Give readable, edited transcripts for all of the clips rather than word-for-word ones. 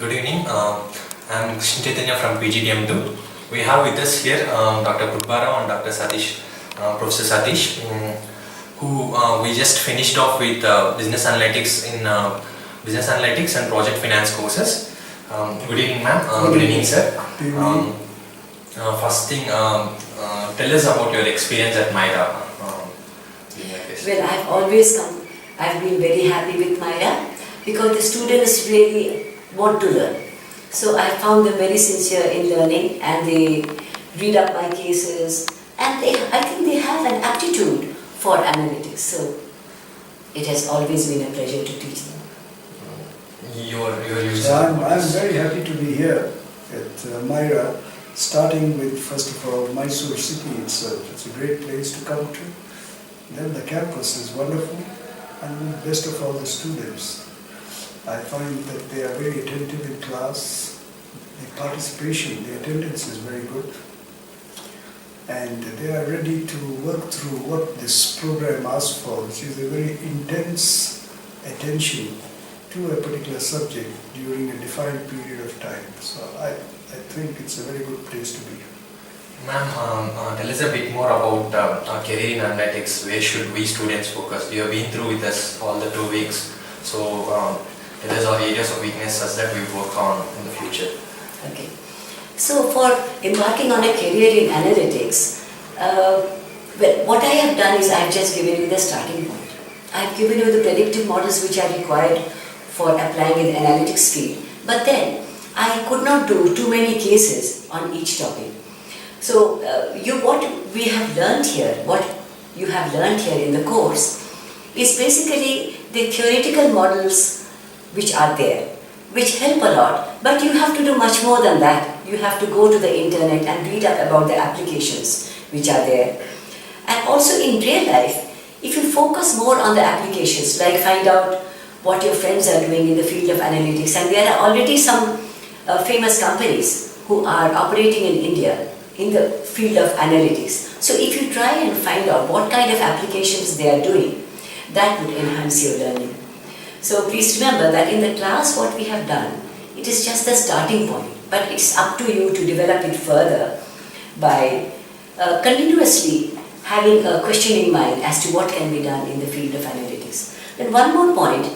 Good evening. I'm Chaitanya from PGDM2. We have with us here Dr. Purba Rao and Dr. Satish, Professor Satish, who we just finished off with business analytics and project finance courses. Good evening, ma'am. Good evening, sir. First thing, tell us about your experience at MYRA. Well, I've been very happy with MYRA because the students really want to learn. So I found them very sincere in learning, and they read up my cases, and I think they have an aptitude for analytics. So it has always been a pleasure to teach them. I'm very happy to be here at MYRA, starting with, first of all, Mysore city itself. It's a great place to come to. Then the campus is wonderful, and best of all, the students. I find that they are very attentive in class. The participation, the attendance is very good, and they are ready to work through what this program asks for, which is a very intense attention to a particular subject during a defined period of time. So I think it's a very good place to be. Ma'am, tell us a bit more about career in analytics. Where should we students focus? You have been through with us all the 2 weeks. So tell us our areas of weakness such that we work on in the future. Okay. So for embarking on a career in analytics, well, what I have done is I have just given you the starting point. I have given you the predictive models which are required for applying in the analytics field. But then I could not do too many cases on each topic. So what we have learned here, what you have learned here in the course, is basically the theoretical models which are there, which help a lot, but you have to do much more than that. You have to go to the internet and read up about the applications which are there. And also in real life, if you focus more on the applications, like find out what your friends are doing in the field of analytics, and there are already some famous companies who are operating in India in the field of analytics. So if you try and find out what kind of applications they are doing, that would enhance your learning. So please remember that in the class what we have done, it is just the starting point, but it's up to you to develop it further by continuously having a question in mind as to what can be done in the field of analytics. Then one more point,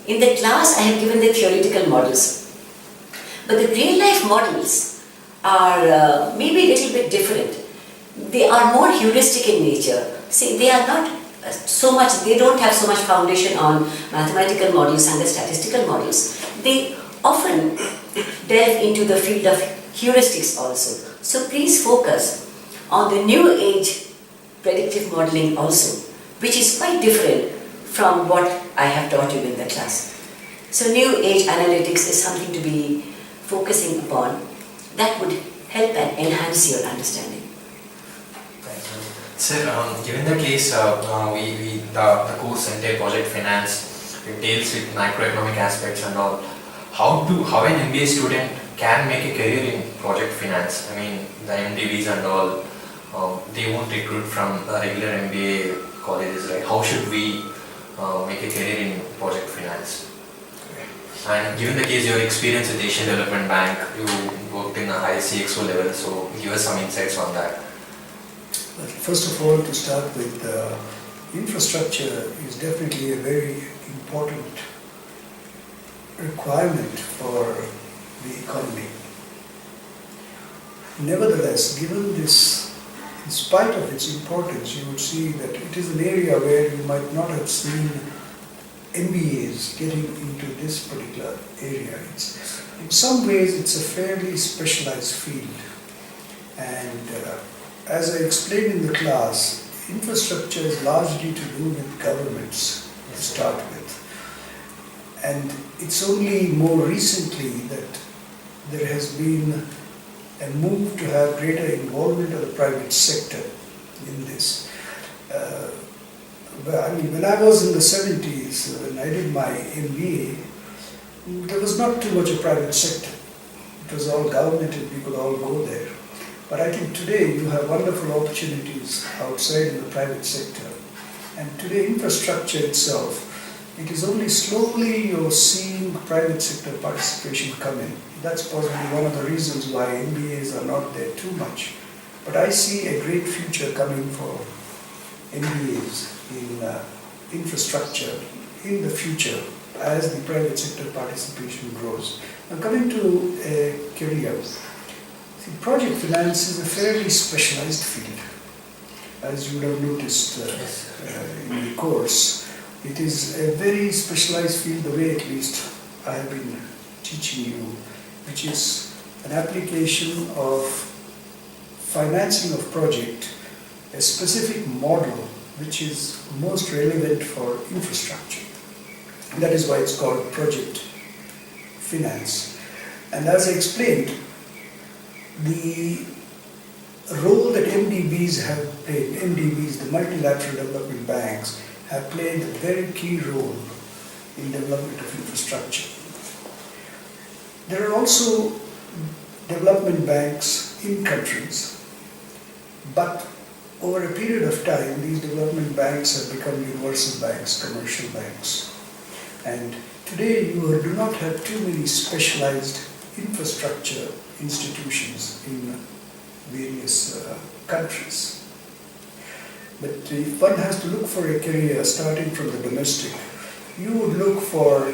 in the class I have given the theoretical models, but the real life models are maybe a little bit different. They are more heuristic in nature. See, they are not they don't have so much foundation on mathematical models and the statistical models. They often delve into the field of heuristics also. So please focus on the new age predictive modeling also, which is quite different from what I have taught you in the class. So new age analytics is something to be focusing upon that would help and enhance your understanding. Sir, given the case, the course entire project finance, it deals with macroeconomic aspects and all. How an MBA student can make a career in project finance? I mean, the MDVs and all, they won't recruit from regular MBA colleges, right? How should we make a career in project finance? And given the case, your experience with Asian Development Bank, you worked in a high CXO level, so give us some insights on that. First of all, to start with, infrastructure is definitely a very important requirement for the economy. Nevertheless, given this, in spite of its importance, you would see that it is an area where you might not have seen MBAs getting into this particular area. In some ways, it's a fairly specialized field, and as I explained in the class, infrastructure is largely to do with governments to start with. And it's only more recently that there has been a move to have greater involvement of the private sector in this. When I was in the 70s, when I did my MBA, there was not too much of private sector. It was all government and we could all go there. But I think today you have wonderful opportunities outside in the private sector. And today infrastructure itself It is only slowly you're seeing private sector participation come in. That's possibly one of the reasons why MBAs are not there too much. But I see a great future coming for MBAs in infrastructure in the future as the private sector participation grows. Now coming to a career, see, project finance is a fairly specialized field. As you would have noticed in the course, it is a very specialized field, the way at least I have been teaching you, which is an application of financing of project, a specific model which is most relevant for infrastructure. That is why it's called project finance. And as I explained, the role that MDBs have played, MDBs, the multilateral development banks, have played a very key role in development of infrastructure. There are also development banks in countries, but over a period of time, these development banks have become universal banks, commercial banks. And today you do not have too many specialized infrastructure institutions in various countries. But if one has to look for a career starting from the domestic, you would look for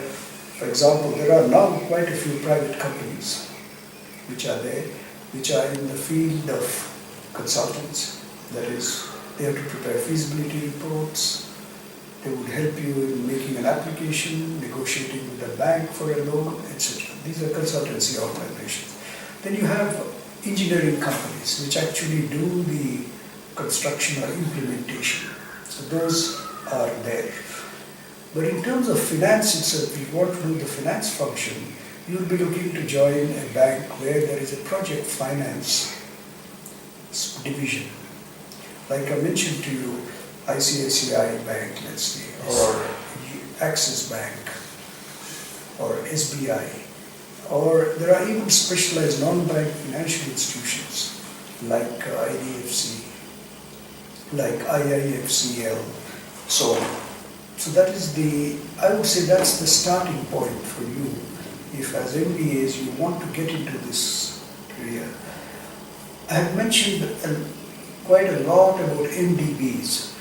example, there are now quite a few private companies which are there, which are in the field of consultants. That is, they have to prepare feasibility reports, they would help you in making an application, negotiating with a bank for a loan, etc. These are consultancy organizations. Then you have engineering companies which actually do the construction or implementation. So those are there. But in terms of finance itself, if you want to do the finance function, you will be looking to join a bank where there is a project finance division. Like I mentioned to you, ICICI Bank, let's say, or Axis Bank, or SBI, or there are even specialized non-bank financial institutions like IDFC, like IIMCL. So that is I would say that's the starting point for you if as MBAs you want to get into this career. I have mentioned quite a lot about MDBs,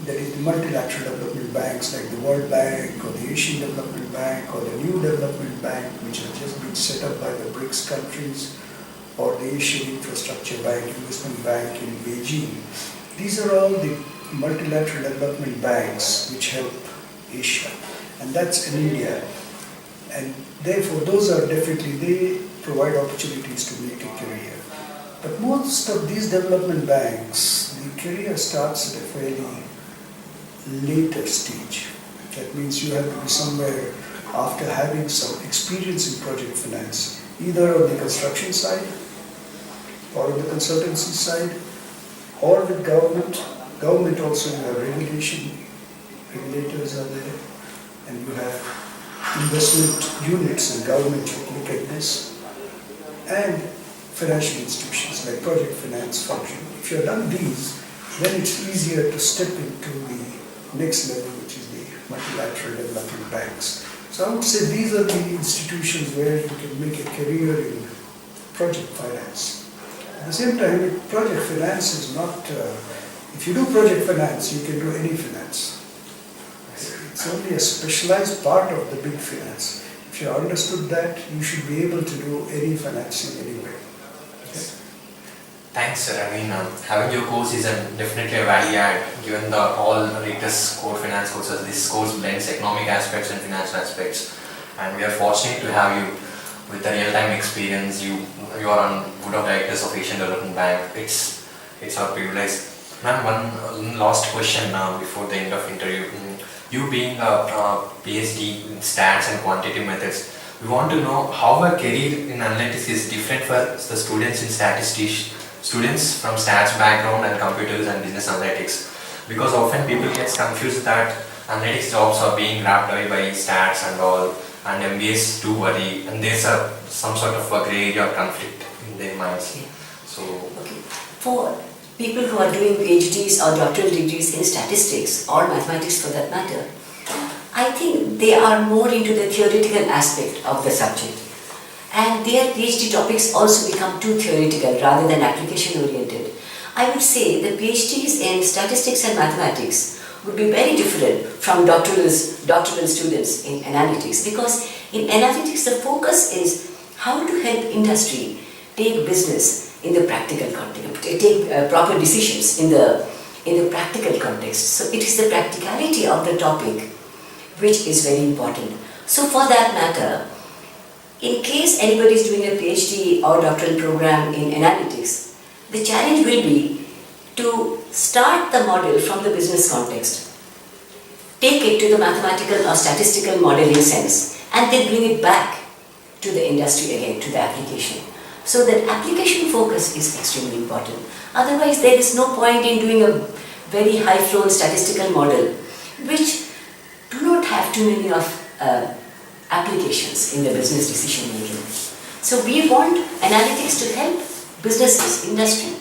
that is the multilateral development banks like the World Bank or the Asian Development Bank or the New Development Bank, which have just been set up by the BRICS countries, or the Asian Infrastructure Bank, Investment Bank in Beijing. These are all the multilateral development banks which help Asia, and that's in India. And therefore those are definitely, they provide opportunities to make a career. But most of these development banks, the career starts at a fairly later stage. That means you have to be somewhere after having some experience in project finance, either on the construction side, or on the consultancy side, or with government. Government also, you have regulators are there, and you have investment units and government who look at this, and financial institutions like project finance function. If you have done these, then it's easier to step into the next level, which is the multilateral development banks. So I would say these are the institutions where you can make a career in project finance. At the same time, project finance is not, if you do project finance, you can do any finance. It's only a specialized part of the big finance. If you understood that, you should be able to do any financing anywhere. Okay? Thanks, sir. I mean, having your course is definitely a value add, given the all latest core finance courses. This course blends economic aspects and financial aspects, and we are fortunate to have you with the real-time experience. You are on Board of Directors of Asian Development Bank. It's our privilege. Ma'am, one last question before the end of interview. You being a PhD in stats and quantitative methods, we want to know how a career in analytics is different for the students in statistics, students from stats background and computers and business analytics, because often people get confused that analytics jobs are being wrapped away by stats and all, and MBAs do worry, and there's some sort of a grey area conflict in their minds. So, for people who are doing PhDs or doctoral degrees in statistics or mathematics for that matter, I think they are more into the theoretical aspect of the subject. And their PhD topics also become too theoretical rather than application oriented. I would say the PhDs in statistics and mathematics would be very different from doctoral students in analytics, because in analytics the focus is how to help industry take business in the practical context, take proper decisions in the practical context. So it is the practicality of the topic which is very important. So for that matter, in case anybody is doing a PhD or doctoral program in analytics, the challenge will be to start the model from the business context, take it to the mathematical or statistical modeling sense, and then bring it back to the industry again, to the application. So that application focus is extremely important. Otherwise, there is no point in doing a very high-flown statistical model, which do not have too many of applications in the business decision making. So we want analytics to help businesses, industry,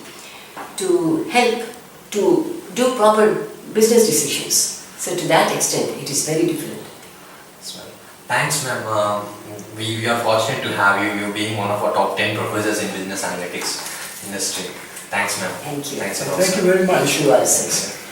to help to do proper business decisions. So to that extent, it is very different. Thanks, ma'am. We are fortunate to have you. You being one of our top 10 professors in business analytics industry. Thanks, ma'am. Thank you. Thanks a lot. Thank you very much. Thank you also. Thanks, sir.